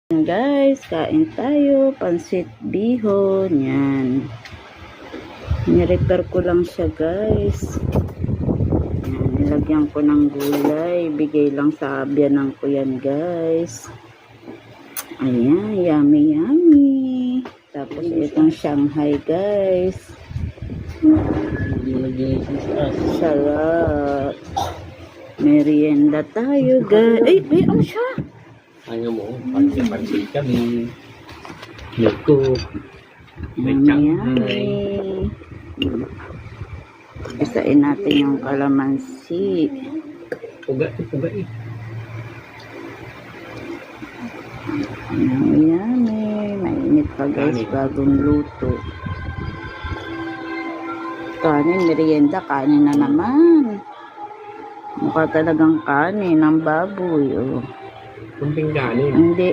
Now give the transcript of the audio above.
Guys, kain tayo. Pansit bihon. Yan. Nirepair ko lang siya, guys. Yan, nilagyan ko ng gulay. Bigay lang sa biyanan ko yan, guys. Ayan, yummy, yummy. Tapos itong Shanghai, guys. Sarap. Merienda tayo, guys. Ay, may ano siya? Ayaw mo, pansin kami. Milko. May Shanghai. Isain natin yung kalamansi. Puga eh. Yummy. Mainit pa, guys, bagong luto. Kanin, merienda, kanin na naman. Mukha talagang kanin ng baboy, oh. Kunting kanin. Hindi,